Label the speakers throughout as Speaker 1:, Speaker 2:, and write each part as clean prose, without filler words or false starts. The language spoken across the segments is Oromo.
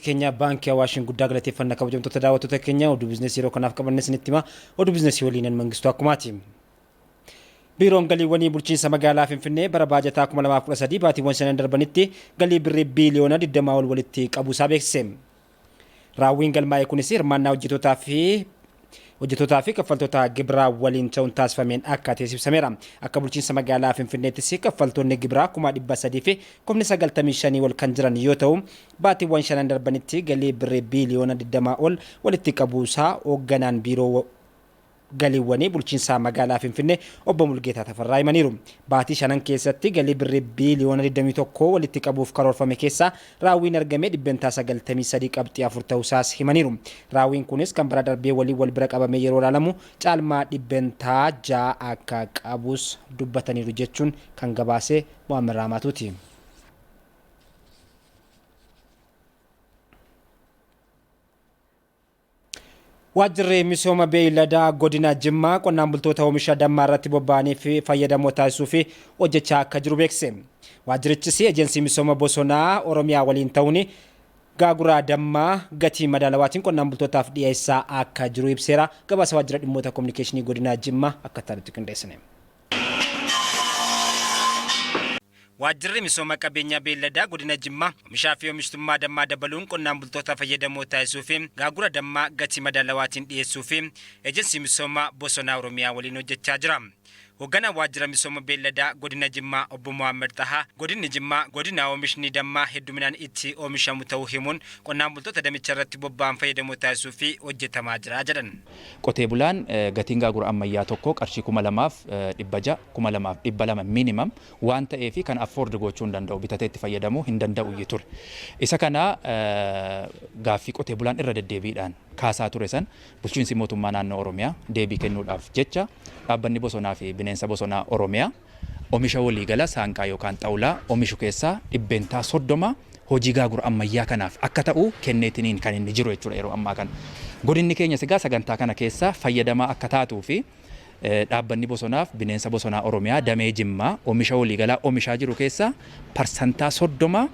Speaker 1: keenya baankii Awaashin guddaa galateeffannaa kabajamtoota daawwattoota keenya oduu biizinasii yeroo kanaaf qabanne isinitti hima oduu biizinasii waliin Mangistuu Akkumaati. Biiroon galiiwwanii bulchiinsa magaalaa Finfinnee bara baajataa 2013 baatiiwwan 5 darbanitti galii birrii biiliyoona 20 ol walitti qabuusaa beeksise. Raawwiin galmaa'ee kunis hirmaannaa hojjettootaa fi kaffaltoota gibiraa waliin ta'uun taasifameen akka teessifsameera. Akka bulchiinsa magaalaa Finfinneettis kaffaltoonni gibiraa 300,000 fi 95,000 ol kan jiran yoo ta'u baatiiwwan 5 darbanitti galii birrii biiliyoona 20 ol walitti qabuusaa hoogganaan biiroo galiiwwanii bulchiinsa magaalaa Finfinnee obbo Mulgeetaa Tafarraa himaniiru. Baatii 5 keessatti galii birrii biiliyoona 21 walitti qabuuf karoorfame keessaa raawwiin argame dhibbentaa 93.4 ta'uusaas himaniiru. Raawwiin kunis kan bara darbee waliin wal bira qabamee yeroo ilaalamu caalmaa dhibbentaa 6 akka qabus dubbataniiru jechuun kan gabaase Muhammad Raamaatuuti. Waajjirri misooma beeyladaa godina Jimmaa qonnaan bultoota oomisha dammaa irratti bobba'anii fi fayyadamoo taasisuu fi hojjechaa akka jiru beeksise. Waajjirichis ejensii misooma bosonaa Oromiyaa waliin ta'uun gaaguraa dammaa gatii madaalawaatiin qonnaan bultootaaf dhiyeessaa akka jiru ibseera. Gabaasa waajjira dhimmoota kominikeeshinii godina Jimmaa akka ta'utti qindeessine. Waajjirri misooma qabeenya beelladaa godina Jimmaa oomishaa fi oomishtummaa dammaa dabaluun qonnaan bultoota fayyadamoo taasisuu fi gaagura dammaa gatii madaalawaatiin dhiyeessuu fi ejensii misooma bosonaa Oromiyaa waliin hojjechaa jira. Hoogganaa waajjira misooma beelladaa godina Jimmaa obbo Muhammad Tahaa godinni Jimmaa godina oomishni dammaa hedduminaan itti oomishamu ta'uu himuun qonnaan bultoota damicha irratti bobba'an fayyadamoo taasisuu fi hojjetamaa jira jedhan.
Speaker 2: Qotee bulaan gatiin gaagura ammayyaa tokko qarshii 2,600 2,200 minimum waan ta'eef kan afford gochuu hin danda'u bitatee itti fayyadamuu hin danda'u ture. Isa kana gaaffii qotee bulaan irra deddeebiidhaan kaasaa ture san bulchiinsi mootummaa naannoo Oromiyaa deebii kennuudhaaf jecha dhaabbanni bosonaa fi bineensa bosonaa Oromiyaa oomisha waliigala saanqaa yookaan xaawulaa oomishu keessaa dhibbentaa 30 hojii gaagura ammayyaa kanaaf akka ta'u kenneetiniin kan inni jiru jechuudha yeroo ammaa kana. Godinni keenya sigaa sagantaa kana keessaa fayyadamaa akka taatuu fi dhaabbanni bosonaaf bineensa bosonaa Oromiyaa damee Jimmaa oomisha waliigalaa oomishaa jiru keessaa parsantaa 30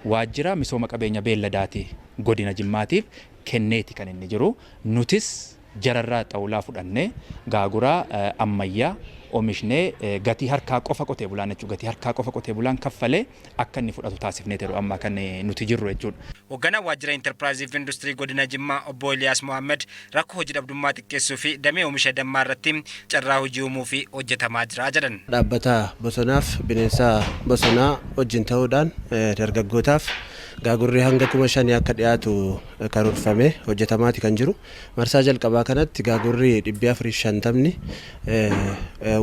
Speaker 2: waajjira misooma qabeenya beelladaati godina Jimmaatiif kenneeti kan inni jiru. Nutis jararraa xaawulaa fudhannee gaaguraa ammayyaa oomishnee gatii harkaa qofa qotee bulaan jechuudha. Gatii harkaa qofa qotee bulaan kaffalee akka inni fudhatu taasifnee jiru amma kan nuti jirru jechuudha.
Speaker 1: Hoogganaa waajjira Enterprise fi Industirii godina Jimmaa obbo Eliyaas Mohammed rakkoo hojii dhabdummaa xiqqeessuu fi damee oomisha dammaa irratti carraa hojii uumuu fi hojjetamaa jira jedhan.
Speaker 3: Dhaabbata bosonaaf bineensa bosonaa wajjin ta'uudhaan dargaggootaaf gaagurri hanga 5,000 akka dhiyaatu karoorfame hojjetamaati kan jiru. Marsaa jalqabaa kanatti gaagurri 450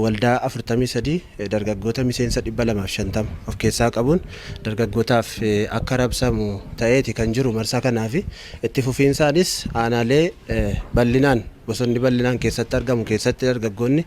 Speaker 3: waldaa 43 dargaggoota miseensa 250 of keessaa qabuun dargaggootaaf akka rabsamu ta'eeti kan jiru marsaa kanaaf itti fufiinsaanis aanaalee bal'inaan bosonni bal'inaan keessatti argamu keessatti dargaggoonni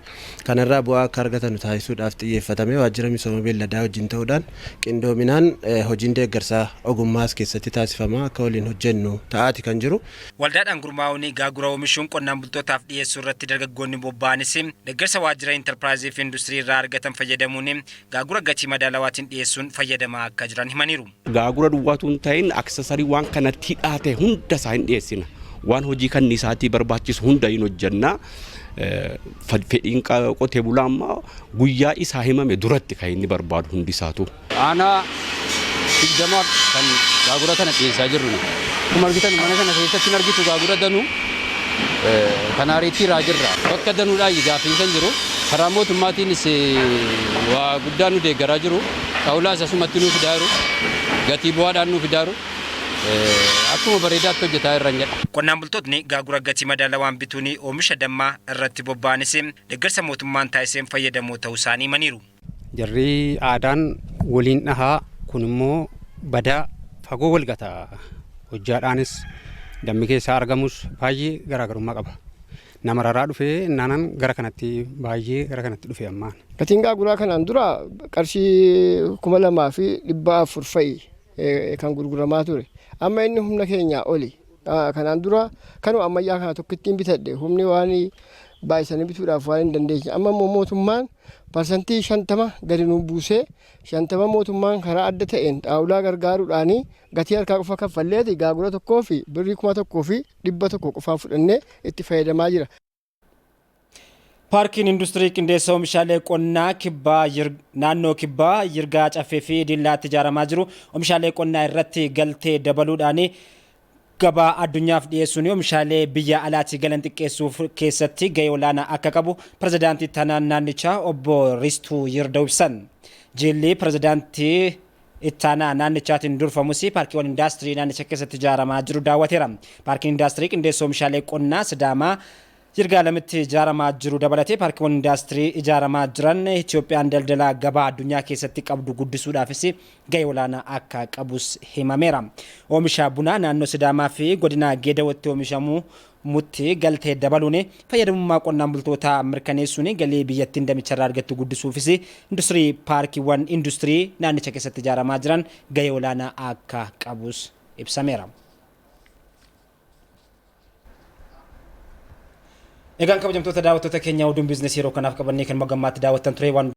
Speaker 3: kanarraa bu'aa akka argatan taasisuudhaaf xiyyeeffatame waajjira misooma beelladaa wajjin ta'uudhaan qindoominaan hojiin deeggarsaa ogummaas keessatti taasifama akka waliin hojjennu ta'aati kan jiru.
Speaker 1: Waldaadhaan gurmaa'uun gaagura oomishuun qonnaan bultootaaf dhiyeessuu irratti dargaggoonni bobba'anis deeggarsa waajjira Enterprise fi Industirii irraa argatan fayyadamuun gaagura gatii madaalawaatiin dhiyeessuun fayyadamaa akka jiran himaniiru.
Speaker 4: Gaagura duwwaatuun ta'in aksesarii waan kanatti hidhaate hunda isaa hin dhiyeessina. Waan hojii kan isaatii barbaachisu hunda hin hojjenna. Fedhiin qotee bulaa ammaa guyyaa isaa himame duratti kan inni barbaadu hundi isaatu.
Speaker 5: Aanaa digdamaa kan gaagura kana dhiyeessaa jirru. Akkuma argitan mana kana keessatti argitu gaagura danuu kanaariitti irraa jirra. Bakka danuudhaan gaaffii kan jiru. Karaa mootummaatiinis waa guddaa nu deeggaraa jiru. Xaawulaa asumatti nuuf fidaa jiru. Gatii bu'aadhaan nuuf fidaa jiru. Akkuma bareedaatti hojjetaa irra jedha.
Speaker 1: Qonnaan bultootni gaagura gatii madaalawaan bituun oomisha dammaa irratti bobba'anis deeggarsa mootummaan taasiseen fayyadamoo ta'uu isaanii himaniiru.
Speaker 6: Jarri aadaan waliin dhahaa kun immoo badaa fagoo walgataa hojjaadhaanis dammi keessaa argamus baay'ee garaagarummaa qaba. Nama raraa dhufee naanan gara kanatti baay'ee gara kanatti dhufee ammaan.
Speaker 7: Gatiin gaaguraa kanaan dura qarshii 2,400 fa'i kan gurguramaa ture. Amma inni humna keenya oli. Kanaan dura kanuma ammayyaa kana tokkittiin bitadhe humni waan baay'isanii bituudhaaf waan hin dandeenye. Amma immoo mootummaan parsantii 50 gadi nu buusee 50 mootummaan karaa adda ta'een xaawulaa gargaaruudhaan gatii harkaa qofa kaffalleeti gaagura tokkoo fi birrii 1,100 qofaa fudhannee itti fayyadamaa jira.
Speaker 1: Paarkiin industirii qindeessa oomishaalee qonnaa kibbaa naannoo kibbaa Yirgaa Caffee fi Dillaatti ijaaramaa jiru. Oomishaalee qonnaa irratti galtee dabaluudhaan gabaa addunyaaf dhiyeessuun oomishaalee biyya alaatti galan xiqqeessuuf keessatti gahee olaanaa akka qabu pirezidaantii tanaan naannichaa obbo Ristuu Yirdaa'u ibsan. Jilli pirezidaantii ittaanaa naannichaatiin durfamus paarkiiwwan indaastirii naannicha keessatti ijaaramaa jiru daawwateera. Paarkiin indaastirii qindeessa oomishaalee qonnaa Sidaamaa Yirgaa lamitti ijaaramaa jiru dabalatee paarkiiwwan indaastirii ijaaramaa jiran Itoophiyaan daldala gabaa addunyaa keessatti qabdu guddisuudhaafis gahee olaanaa akka qabus himameera. Oomisha bunaa naannoo Sidaamaa fi godina Geedawatti oomishamu mutti galtee dabaluun fayyadamummaa qonnaan bultootaa mirkaneessuun galii biyyattiin damicharraa argattu guddisuufis industirii paarkiiwwan industirii naannicha keessatti ijaaramaa jiran gahee olaanaa akka qabus ibsameera. Egaan kabajamtoota daawwattoota keenya oduun biizinasii yeroo kanaaf qabannee kan gammaatti daawwattan ture waan